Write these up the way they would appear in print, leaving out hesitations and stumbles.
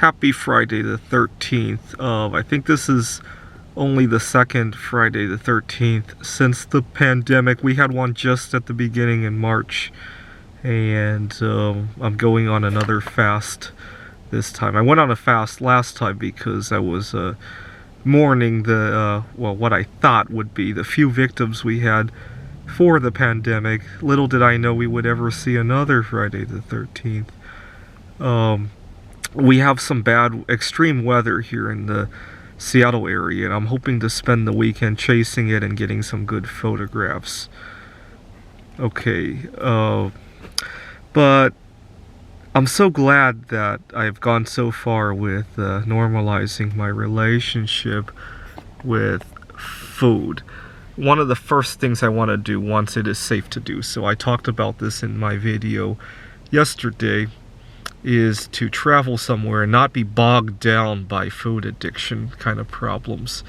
Happy Friday the 13th. I think this is only the second Friday the 13th since the pandemic. We had one just at the beginning in March, and I'm going on another fast this time. I went on a fast last time because I was mourning the what I thought would be the few victims we had for the pandemic. Little did I know we would ever see another Friday the 13th. We have some bad extreme weather here in the Seattle area, and I'm hoping to spend the weekend chasing it and getting some good photographs. Okay, but I'm so glad that I've gone so far with normalizing my relationship with food. One of the first things I want to do once it is safe to do so, I talked about this in my video yesterday, is to travel somewhere and not be bogged down by food addiction kind of problems.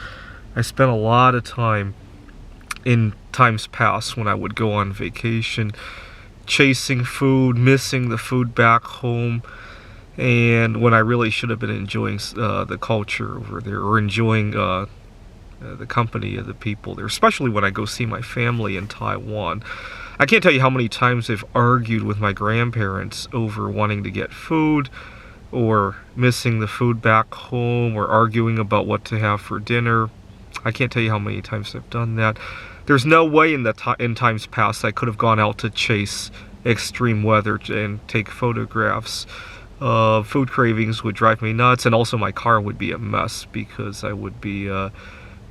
I spent a lot of time in times past when I would go on vacation chasing food, missing the food back home, and when I really should have been enjoying the culture over there, or enjoying the company of the people there, especially when I go see my family in Taiwan. I can't tell you how many times I've argued with my grandparents over wanting to get food, or missing the food back home, or arguing about what to have for dinner. I can't tell you how many times I've done that. There's no way in times past I could have gone out to chase extreme weather and take photographs. Food cravings would drive me nuts, and also my car would be a mess because I would be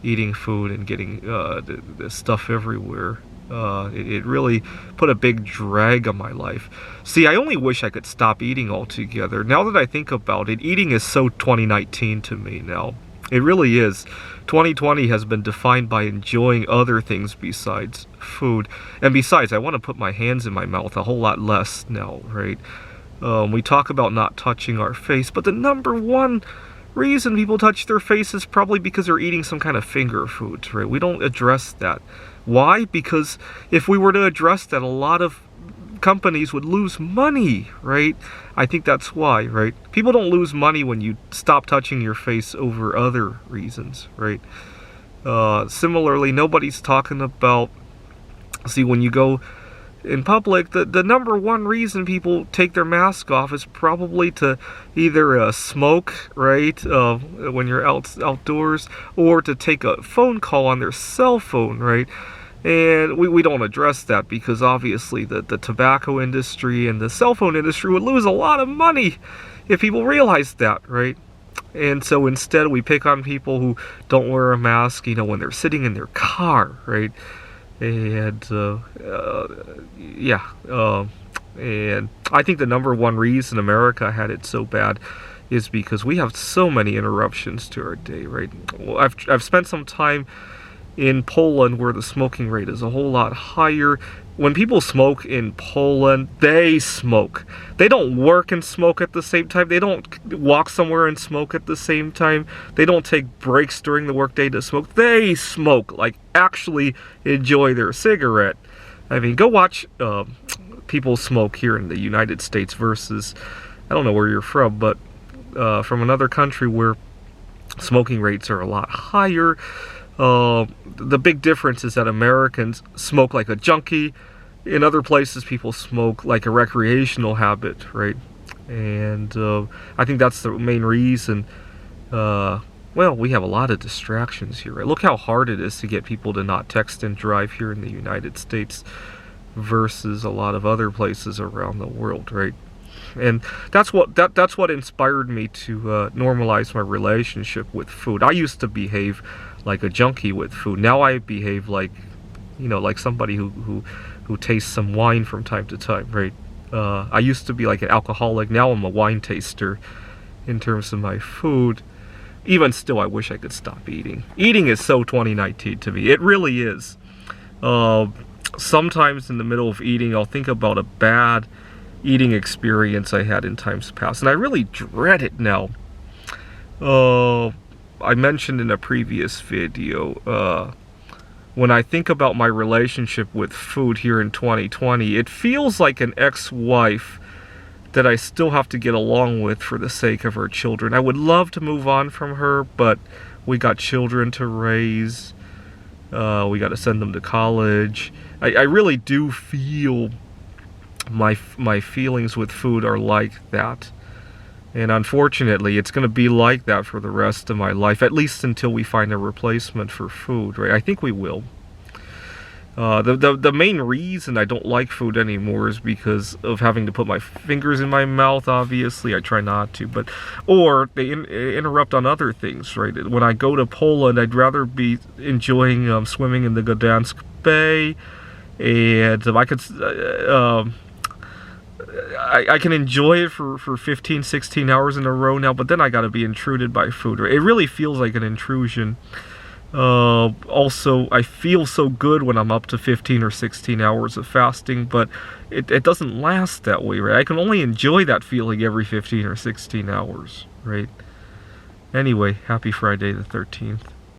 eating food and getting the stuff everywhere. It really put a big drag on my life. See, I only wish I could stop eating altogether. Now that I think about it, eating is so 2019 to me now. It really is. 2020 has been defined by enjoying other things besides food. And besides, I want to put my hands in my mouth a whole lot less now, right? We talk about not touching our face, but the number one reason people touch their face is probably because they're eating some kind of finger food, right? We don't address that. Why? Because if we were to address that, a lot of companies would lose money, right? I think that's why, right? People don't lose money when you stop touching your face over other reasons, right? Similarly, nobody's talking about, see, when you go in public, the number one reason people take their mask off is probably to either smoke, right, when you're outdoors, or to take a phone call on their cell phone, right? And we don't address that because obviously the tobacco industry and the cell phone industry would lose a lot of money if people realized that, right? And so instead we pick on people who don't wear a mask, you know, when they're sitting in their car, right? And and I think the number one reason America had it so bad is because we have so many interruptions to our day, right? Well, I've spent some time in Poland where the smoking rate is a whole lot higher. When people smoke in Poland, they smoke. They don't work and smoke at the same time. They don't walk somewhere and smoke at the same time. They don't take breaks during the workday to smoke. They smoke, like actually enjoy their cigarette. I mean, go watch people smoke here in the United States versus, I don't know where you're from, but from another country where smoking rates are a lot higher. The big difference is that Americans smoke like a junkie. In other places, people smoke like a recreational habit, right? And I think that's the main reason. Well, we have a lot of distractions here, right? Look how hard it is to get people to not text and drive here in the United States versus a lot of other places around the world, right? And that's what inspired me to normalize my relationship with food. I used to behave like a junkie with food. Now I behave like, you know, like somebody who tastes some wine from time to time, right? I used to be like an alcoholic. Now I'm a wine taster in terms of my food. Even still, I wish I could stop eating. Eating is so 2019 to me. It really is. Sometimes in the middle of eating, I'll think about a bad eating experience I had in times past, and I really dread it now. I mentioned in a previous video, when I think about my relationship with food here in 2020, it feels like an ex-wife that I still have to get along with for the sake of our children. I would love to move on from her, but we got children to raise. We got to send them to college. I really do feel my feelings with food are like that. And unfortunately, it's going to be like that for the rest of my life, at least until we find a replacement for food, right? I think we will. The main reason I don't like food anymore is because of having to put my fingers in my mouth. Obviously, I try not to, but or they interrupt on other things, right? When I go to Poland, I'd rather be enjoying swimming in the Gdansk Bay, and I can enjoy it for 15, 16 hours in a row now, but then I got to be intruded by food. Right? It really feels like an intrusion. Also, I feel so good when I'm up to 15 or 16 hours of fasting, but it doesn't last that way, right? I can only enjoy that feeling every 15 or 16 hours, right? Anyway, happy Friday the 13th.